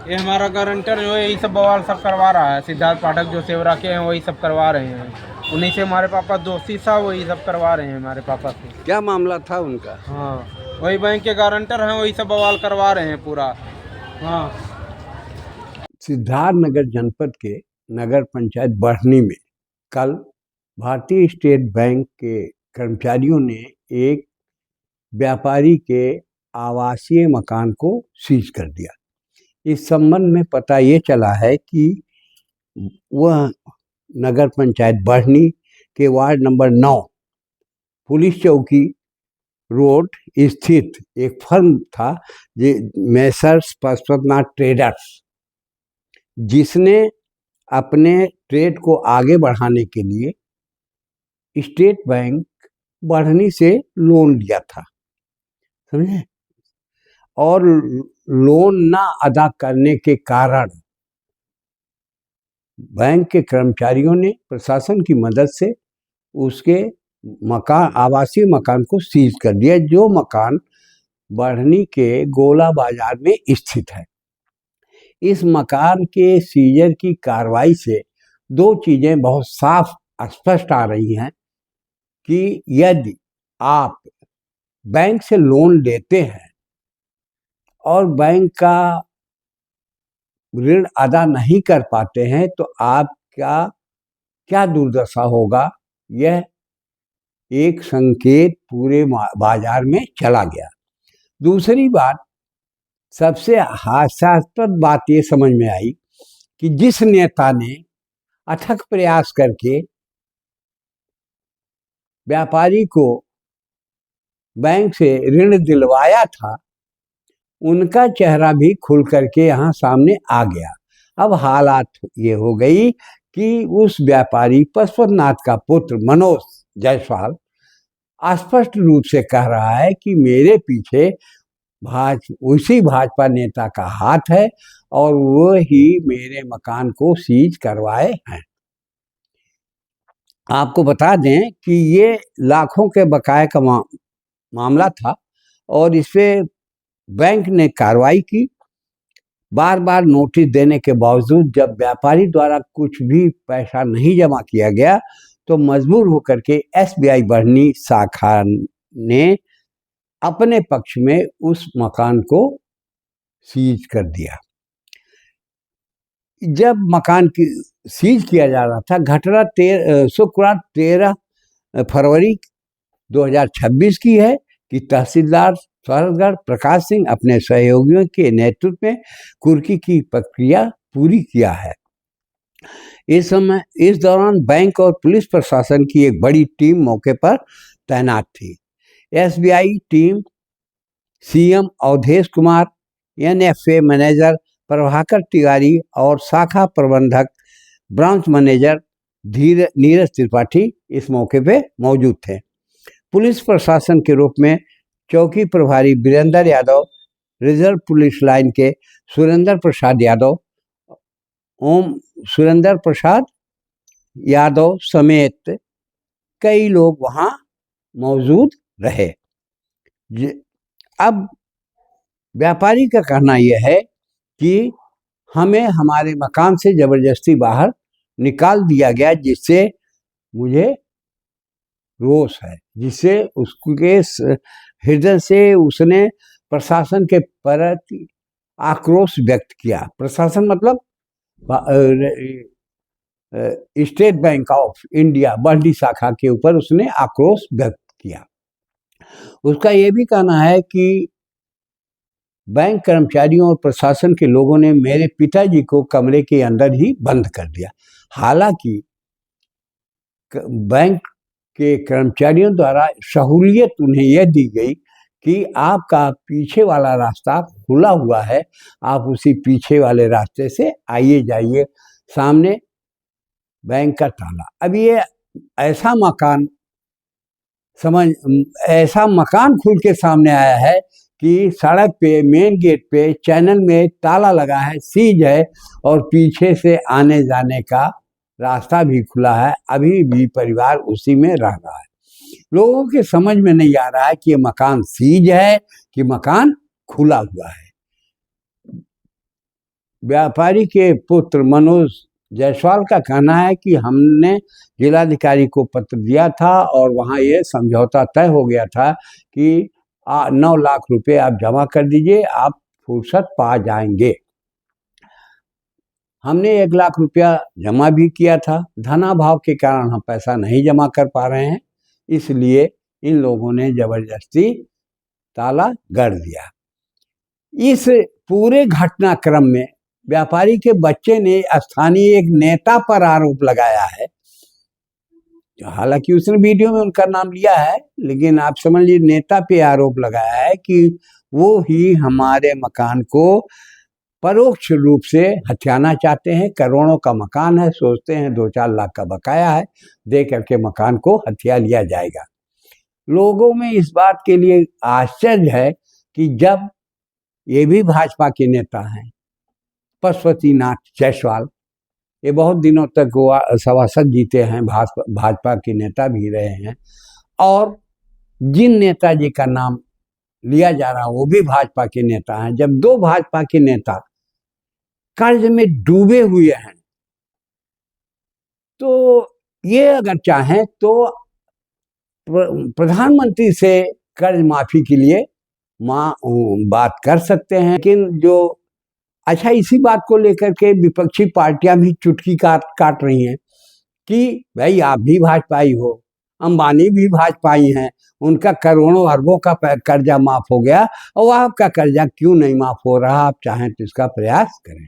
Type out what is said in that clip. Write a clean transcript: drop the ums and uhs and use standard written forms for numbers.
ये हमारा गारंटर जो है यही सब बवाल सब करवा रहा है। सिद्धार्थ पाठक जो सेवरा के हैं वही सब करवा रहे हैं। उन्हीं से हमारे पापा दोस्ती था, वही सब करवा रहे हैं हमारे पापा से। क्या मामला था उनका? हाँ, वही बैंक के गारंटर हैं, वही सब बवाल करवा रहे हैं पूरा। हाँ। सिद्धार्थनगर जनपद के नगर पंचायत बढ़नी में कल भारतीय स्टेट बैंक के कर्मचारियों ने एक व्यापारी के आवासीय मकान को सीज कर दिया। इस संबंध में पता ये चला है कि वह नगर पंचायत बढ़नी के वार्ड नंबर 9 पुलिस चौकी रोड स्थित एक फर्म था मेसर्स पशुपतनाथ ट्रेडर्स, जिसने अपने ट्रेड को आगे बढ़ाने के लिए स्टेट बैंक बढ़नी से लोन लिया था, समझे। और लोन ना अदा करने के कारण बैंक के कर्मचारियों ने प्रशासन की मदद से उसके मकान आवासीय मकान को सीज कर दिया, जो मकान बढ़नी के गोला बाजार में स्थित है। इस मकान के सीजर की कार्रवाई से दो चीजें बहुत साफ स्पष्ट आ रही हैं कि यदि आप बैंक से लोन लेते हैं और बैंक का ऋण अदा नहीं कर पाते हैं तो आपका क्या दुर्दशा होगा, यह एक संकेत पूरे बाजार में चला गया। दूसरी बात, सबसे हास्यास्पद बात ये समझ में आई कि जिस नेता ने अथक प्रयास करके व्यापारी को बैंक से ऋण दिलवाया था, उनका चेहरा भी खुल करके यहाँ सामने आ गया। अब हालात ये हो गई कि उस व्यापारी पशुपतनाथ का पुत्र मनोज जायसवाल स्पष्ट रूप से कह रहा है कि मेरे पीछे उसी भाजपा नेता का हाथ है और वो ही मेरे मकान को सीज करवाए हैं। आपको बता दें कि ये लाखों के बकाये का मामला था और इस पे बैंक ने कार्रवाई की। बार बार नोटिस देने के बावजूद जब व्यापारी द्वारा कुछ भी पैसा नहीं जमा किया गया तो मजबूर होकर के SBI बढ़नी शाखा ने अपने पक्ष में उस मकान को सीज कर दिया। जब मकान की सीज किया जा रहा था, घटना शुक्रवार 13 फरवरी 2026 की है कि तहसीलदार सरसगढ़ प्रकाश सिंह अपने सहयोगियों के नेतृत्व में कुर्की की प्रक्रिया पूरी किया है। इस दौरान बैंक और पुलिस प्रशासन की एक बड़ी टीम मौके पर तैनात थी। SBI team CM Awadhesh Kumar, NFA manager Prabhakar Tiwari और शाखा प्रबंधक ब्रांच मैनेजर नीरज त्रिपाठी इस मौके पे मौजूद थे। पुलिस प्रशासन के रूप में चौकी प्रभारी Virendra Yadav, reserve police line के सुरेंद्र प्रसाद यादव, सुरेंद्र प्रसाद यादव समेत कई लोग वहाँ मौजूद रहे। अब व्यापारी का कहना यह है कि हमें हमारे मकान से जबरदस्ती बाहर निकाल दिया गया, जिससे मुझे रोष है, जिससे उसके हृदय से उसने प्रशासन के प्रति आक्रोश व्यक्त किया। प्रशासन मतलब स्टेट बैंक ऑफ इंडिया बढ़नी शाखा के ऊपर उसने आक्रोश व्यक्त किया। उसका ये भी कहना है कि बैंक कर्मचारियों और प्रशासन के लोगों ने मेरे पिताजी को कमरे के अंदर ही बंद कर दिया। हालांकि बैंक के कर्मचारियों द्वारा सहूलियत उन्हें यह दी गई कि आपका पीछे वाला रास्ता खुला हुआ है, आप उसी पीछे वाले रास्ते से आइए जाइए, सामने बैंक का ताला। अब ये ऐसा मकान खुल के सामने आया है कि सड़क पे मेन गेट पे चैनल में ताला लगा है, सीज है और पीछे से आने जाने का रास्ता भी खुला है। अभी भी परिवार उसी में रह रहा है। लोगों के समझ में नहीं आ रहा है कि ये मकान सीज है कि मकान खुला हुआ है। व्यापारी के पुत्र मनोज जायसवाल का कहना है कि हमने जिलाधिकारी को पत्र दिया था और वहाँ ये समझौता तय हो गया था कि 9 लाख रुपए आप जमा कर दीजिए, आप फुर्सत पा जाएंगे। हमने 1 लाख रुपया जमा भी किया था, धनाभाव के कारण हम पैसा नहीं जमा कर पा रहे हैं, इसलिए इन लोगों ने जबरदस्ती ताला गड़ दिया। इस पूरे घटनाक्रम में व्यापारी के बच्चे ने स्थानीय एक नेता पर आरोप लगाया है। हालांकि उसने वीडियो में उनका नाम लिया है, लेकिन आप समझ लीजिए नेता पे आरोप लगाया है कि वो ही हमारे मकान को परोक्ष रूप से हथियाना चाहते हैं। करोड़ों का मकान है, सोचते हैं 2-4 लाख का बकाया है, दे करके मकान को हथिया लिया जाएगा। लोगों में इस बात के लिए आश्चर्य है कि जब ये भी भाजपा के नेता हैं, पशुपतिनाथ जायसवाल, ये बहुत दिनों तक सभासद जीते हैं, भाजपा के नेता भी रहे हैं, और जिन नेताजी का नाम लिया जा रहा है वो भी भाजपा के नेता हैं। जब 2 भाजपा के नेता कर्ज में डूबे हुए हैं, तो ये अगर चाहें तो प्रधानमंत्री से कर्ज माफी के लिए बात कर सकते हैं। लेकिन जो अच्छा, इसी बात को लेकर के विपक्षी पार्टियां भी चुटकी काट रही हैं कि भाई आप भी भाजपाई हो, अंबानी भी भाजपाई हैं, उनका करोड़ों अरबों का कर्जा माफ हो गया और आपका कर्जा क्यों नहीं माफ हो रहा? आप चाहें तो इसका प्रयास करें।